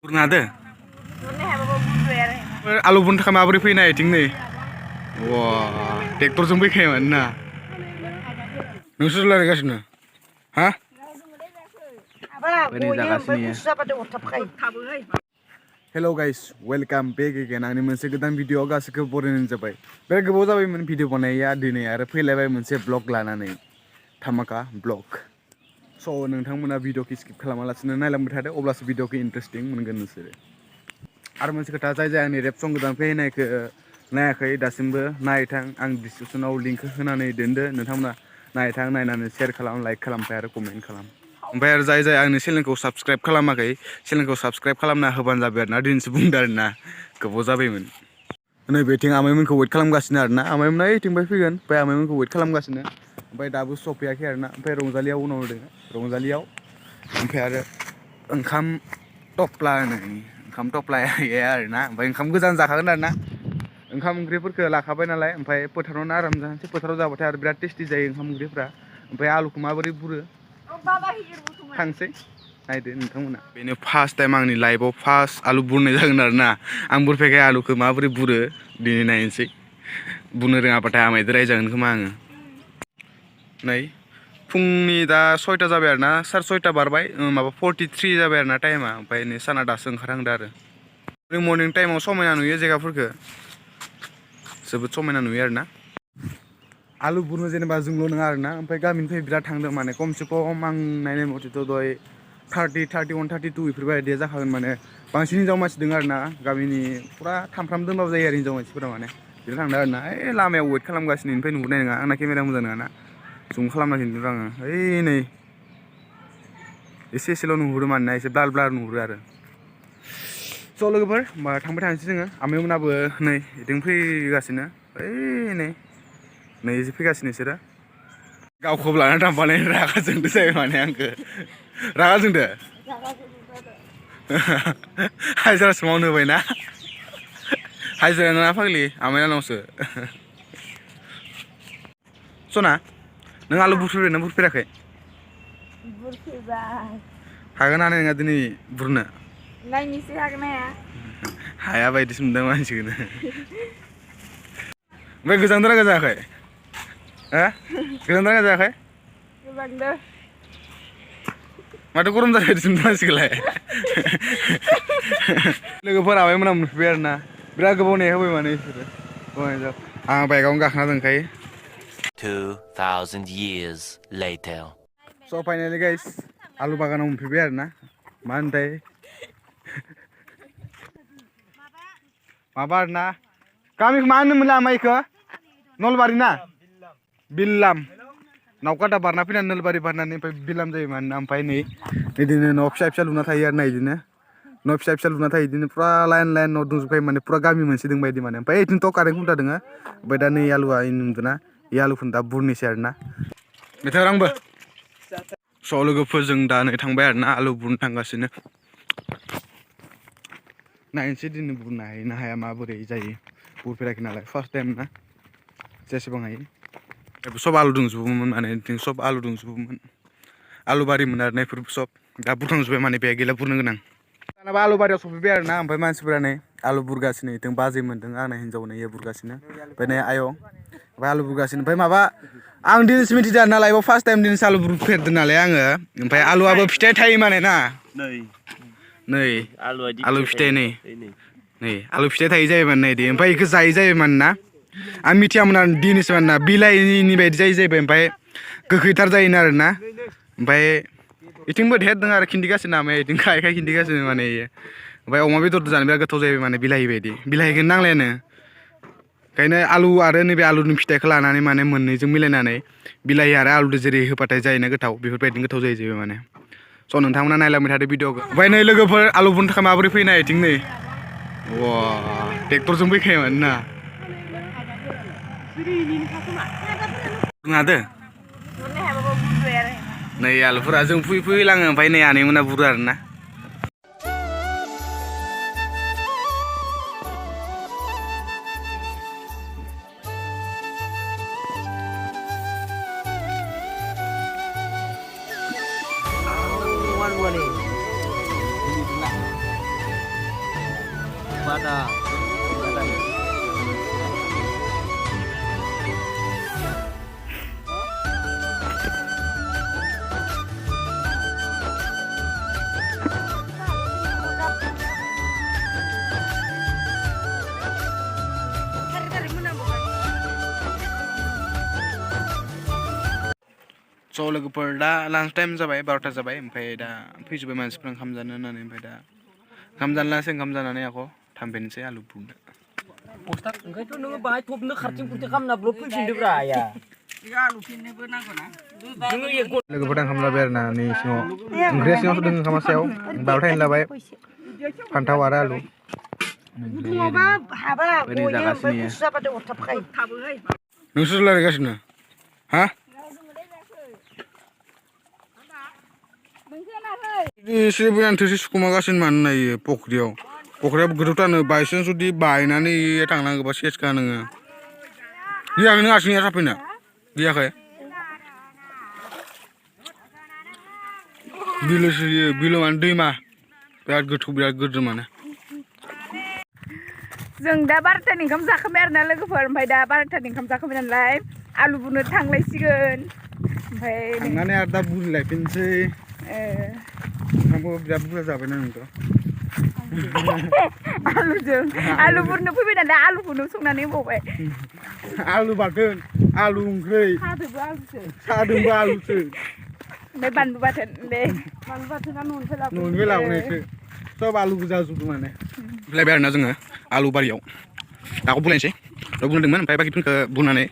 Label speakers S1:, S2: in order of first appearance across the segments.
S1: Pernah ada? Allu pun tak mampir fina itu nih. Wah, tektor sampai kayak mana? Nusul lagi kan sini? Hah? Ini jaga sini ya. Hello guys, welcome back again. Ani मोनसे गोदान video गासिखौ बरायनाय जाबाय। बे गोबाव जाबायमोन video बानायनाया दिनै आरो फैलायबाय मोनसे ब्लग लानानै धामाका ब्लग। स' नोंथांमोना भिडिअखौ स्किप खालामालासिनो नायलांबाय थादो अब्लासो भिडिअखौ इन्टारेस्टिं मोनगोन नोंसोरो। आरो मोनसे खोथा जाय आंनि रेप सं गोदान फैनायखौ नायाखै दासिमबो नायथां आं डिसक्रिपसनाव लिंकखौ होनानै दोनदो नोंथांमोना नायथां नायनानै शेयार खालाम लाइक खालाम आरो कमेन्ट खालाम। ओमफ्राय आरो जाय आंनि चेनेलखौ साबस्क्राइब खालामाखै चेनेलखौ साबस्क्राइब खालामना होबानो जाबाय आरोना दिनैसो बुंदों आरोना गोबाव जाबायमोन। नैबेथिं आमाइमोनखौ वेट खालामगासिनो आरोना आमाइमोना ओइथिंनिफ्राय फैगोन ओमफ्राय आमाइमोनखौ वेट खालामगासिनो ओमफ्राय दाबो सफैयाखै आरोना ओमफ्राय रंजालिया उनाव दङ रंजालियाव ओमफ्राय आरो ओंखाम टप्ला होनो ओंखाम टप्लाया आरोना ओमफ्राय ओंखाम गोजान जाखागोन आरोना ओंखाम ओंख्रिफोरखौ लाखाबाय नालाय ओमफ्राय फोथारावनो आराम जानोसै फोथाराव जाबाथाय आरो बिराद टेस्टि जायो ओंखाम ओंख्रिफ्रा ओमफ्राय आलुखौ माबोरै बुरो थांसै नायदो नोंथांमोना बेनो फार्स्ट टाइम आंनि लाइफआव फार्स्ट आलु बुरनाय जागोन आरोना आं बुरफेरखाय आलुखौ माबोरै बुरो दिनै नायनोसै बुंनो रोङाबाथाय आमाइजों रायजागोन खोमा आङो। नै फुंनि दा 6टा जाबाय आरोना 6:30 बारबाय माबा 43 जाबाय आरोना टाइमा ओमफ्राय नै साना दासो ओंखारहांदो आरो मर्निं टाइमाव समायना नुयो जायगाफोरखौ जोबोद समायना नुयो आरोना आलु बुरनो जेनेबा जोंल' नङा आरोना ओमफ्राय गामिनिफ्राय बिराद थांदों माने खमसे खम आं नायनाय मथेथ' दहाय 30, 31, 32 बेफोरबायदिया जाखागोन माने बांसिन हिनजाव मानसि दङ आरोना गामिनि फुरा थामफ्राम दोनबाबो जायो आरो हिनजाव मानसिफोरा माने बिदिनो थांदों आरोना ओइ लामायाव वेट खालामगासिनो ओमफ्राय नुहुरनाय नङा आंना केमेरा मोजां नङाना जुम खालामना खिन्थु आङो ओइ नै एसेल' नुहुरो मानोना एसे ब्लार ब्लार नुहुरो आरो स' लोगोफोर होमबा थांबाय थानोसै जोङो आमाइमोनाबो नै बिदिनो फैगासिनो ओइ नै एसे फैगासिनो बिसोरो गावखौ लानानै थांफानाय रागा जोंदो जायो माने आंखौ रागा जोंदो हाजिरासो मावनो होबायना हाजिरा नङा फाग्लि आमाइनावसो सना नों आलु बुरफेरबायना बुरफेराखै
S2: बुरफेरबाय
S1: हागोन ना नोङा दिनै बुरनो
S2: नायनोसै हागोन ना हाया
S1: हाया बायदिसो मोनदों मानसिखौनो ओमफ्राय गोजांदोंना गोजाङाखै हो गोजांदोंना गोजाङाखै
S2: गोजांदों
S1: माथो गरम जाबाय बायदिसो मोनदों मानसिखौलाय लोगोफोर आमाइमोना मोनफैबाय आरोना बिराद गोबाव नेहोबाय माने बिसोरो आं बाइकआवनो गाखोना दोनखायो
S3: 2000 years later.
S1: So finally guys, आलु बागानाव मोनफैबाय आरोना मा होनथाय माबा आरोना गामिखौ मा होनोमोनलाय आमाइखौ नलबारि ना बिल्लाम नावकाटा बारना फैनानै नलबारि बारनानै ओमफ्राय बिल्लाम जायो मानोना ओमफ्राय नै बिदिनो न' फिसा फिसा लुना थायो आरोना बिदिनो न' फिसा फिसा लुना थायो बिदिनो फुरा लाइन लाइन न' दंजोबखायो माने फुरा गामि मोनसे दं बायदि माने ओमफ्राय बिदिनोथ' कारेन्ट खुन्था दङ ओमफ्राय दा नै आलुआ नुदोंना बे आलुखौनो दा बुरनोसै आरोना मेथाइ आंबो स' लोगोफोरजों दा नै थांबाय आरोना आलु बुरनो थांगासिनो नायनोसै दिनै बुरनो हायो ना हाया माबोरै जायो बुरफेराखै नालाय फार्स्ट टाइम ना जेसेबां हायो सब आलु दंजोबोमोन माने सब आलु दंजोबोमोन आलु बारिमोन आरोना बेफोरबो सब दा बुरखांजोब्बाय माने बे गैला बुरनो गोनां दानाबा आलु बारियाव सफैबाय आरोना ओमफ्राय मानसिफोरा नै आलु बुरगासिनो बिथिं बाजै मोन्दों आंना हिन्जाव नै बुरगासिनो ओमफ्राय नै आयं ओमफ्राय आलु बुरगासिनो ओमफ्राय माबा आं दिनैसो मिथिदों आरोना लाइफआव फार्स्ट टाइम दिनैसो आलु बुरफेरदों नालाय आङो ओमफ्राय आलुआबो फिथाइ थायो माने ना नै आलु फिथाइ नै आलु फिथाइ थायो जाहैबाय नै ओमफ्राय बेखौ जायो जाहैबाय ना आं मिथियामोन आरो दिनैसो मानोना बिलाइनि बायदि जायो जाहैबाय ओमफ्राय गोखैथार जायोनो आरोना ओमफ्राय बिथिंबो धेर दङ आरो खिन्थिगासिनो आमाइ बिथिं खाय खाय खिन्थिगासिनो माने इयो ओमफ्राय अमा बेदरजों जानो बिराद गोथाव जायो माने बिलाहि बायदि बिलाहिखौनो नांलायानो ओंखायनो आलु आरो नैबे आलुनि फिथाइखौ लानानै माने मोननैजों मिलायनानै बिलाहि आरो आलुजों जेरै होबाथाय जायोना गोथाव बेफोरबायदिनो गोथाव जायो जाहैबाय माने स' नोंथांमोना नायलांबाय थादो भिडिअखौ ओमफ्राय नै लोगोफोर आलु बुरनो थाखाय माबोरै फैनाय बिथिं नै वा ट्रेक्टरजों फैखायोमोन ना रोङादो नै आलुफोरा जों फैयै फैयै लाङो ओमफ्राय नै आनैमोना बुरो आरोना
S3: ada.
S1: So लोगोफोर दा लान्च टाइम जाबाय 12टा जाबाय ओमफ्राय दा फैजोब्बाय मानसिफ्रा ओंखाम जानो होननानै ओमफ्राय दा ओंखाम जानलासै ओंखाम जानानै आख' थांफिननोसै आलु बुरनो
S3: बस्ता ओंखायथ' नोङो बाहाय थबनो खारथिं खुरथिं खालामना ब्लक फैफिनदोब्रा आया
S1: लोगोफोर ओंखाम जाबाय आरो ना नै सिङाव ओंख्रिया सिङावसो दङ ओंखामा सायाव 12टानि लाबाय फान्थाव आरो आलु ओरै जागासिनो नोंसोर रायलायगासिनो हा एसे बुरजानो थोरसि सुखुमागासिनो मानो नायो फख्रियाव गोथौथारनो बायसान्स जुदि बायनानै थांनांगौबा सेसखा नोङो गैयाखै नों आथिंया साफैना गैयाखै बिलोसो बिलो माने दैमा बिराद गोथौ बिराद गोदोर माने
S2: जों दा 12टानि ओंखाम जाखांबाय आरोना लोगोफोर ओमफ्राय दा 12टानि ओंखाम जाखांबाय नालाय आलु बुरनो थांलायसिगोन ओमफ्राय
S1: थांनानै आरो दा बुरलायफिनसै ओंखामखौ बिराद बुरजा जाबायना नोंथ'
S2: आलु बुरनो फैबाय नालाय आलुखौनो संनानै होबावबाय
S1: आलु बाथोन आलु ओंख्रै सादोंबो आलुसो
S2: ओमफ्राय बानलु बाथोन दे बानलु बाथोना
S1: न'निफ्राय लाबोनायसो सब आलु गोजा जुबो माने बुलायबाय आरोना जोङो आलु बारियाव दाखौ बुलायनोसै दा बुंदोंमोन ओमफ्राय बाखिफोरखौ बुनानै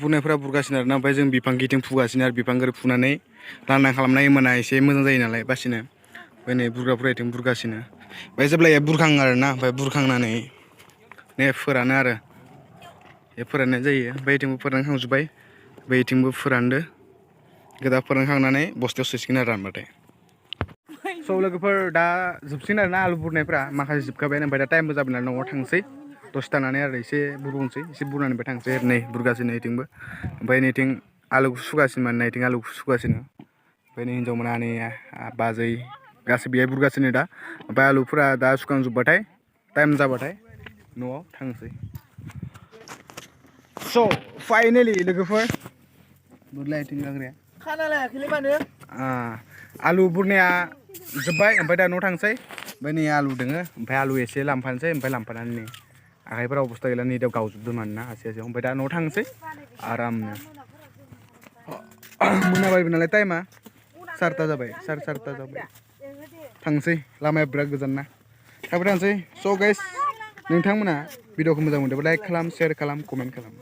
S1: बुनायफोरा बुरगासिनो आरोना ओमफ्राय जों बिफां गिदिं फुगासिनो आरो बिफां गोरै फुनानै लांदां खालामनाय मोना एसे मोजां जायो नालाय बासिनो ओमफ्राय नै बुरग्राफोरा बिथिं बुरगासिनो ओमफ्राय जेब्ला बुरखाङो आरोना ओमफ्राय बुरखांनानै नै फोरानो आरो फोराननाय जायो ओमफ्राय बिथिंबो फोरानखांजोब्बाय बैथिंबो फोरानदो गोदा फोरानखांनानै बस्थायाव सोसिगोन आरो रानबाथाय स' लोगोफोर दा जोबसिगोन आरोना आलु बुरनायफ्रा माखासे जोबखाबाय ओमफ्राय दा टाइमबो जाबाय नालाय न'आव थांसै दसे थानानै आरो एसे बुरबावनोसै एसे बुरनानैबो थांसै ओरै नै बुरगासिनो नैथिंबो ओमफ्राय नैथिं आलुखौ सुगासिनो माने नैथिं आलुखौ सुगासिनो ओमफ्राय नै हिन्जाव मोना नै बाजै गासै बेहाय बुरगासिनो दा ओमफ्राय आलुफोरा दा सुखांजोब्बाथाय टाइम जाबाथाय न'आव थांसै स' फाइनेलि लोगोफोर बुरलायथिं लाग्राया
S3: खाना लायाखैलै मानो
S1: आलु बुरनाया जोब्बाय ओमफ्राय दा न'आव थांसै ओमफ्राय नै आलु दोङो ओमफ्राय आलु एसे लांफानोसै ओमफ्राय लांफानानै नै आखाइफोरा अबस्था गैला नै दा गावजोबदों मानोना आसियाव ओमफ्राय दा न'आव थांसै आरामनो मोनाबायबो नालाय टाइमा 4टा जाबाय 4:30 जाबाय थांसै लामाया बिराद गोजान ना थाबै थांसै स' गाइस नोंथांमोना भिडिअखौ मोजां मोनदोंबा लाइक खालाम शेयार खालाम कमेन्ट खालाम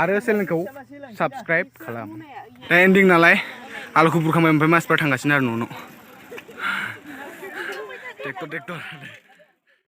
S1: आरो चेनेलखौ साबस्क्राइब खालाम दा एन्डिं नालाय आलुखौ बुरखांबाय ओमफ्राय मानसिफ्रा थांगासिनो आरो न' ट्रेक्टर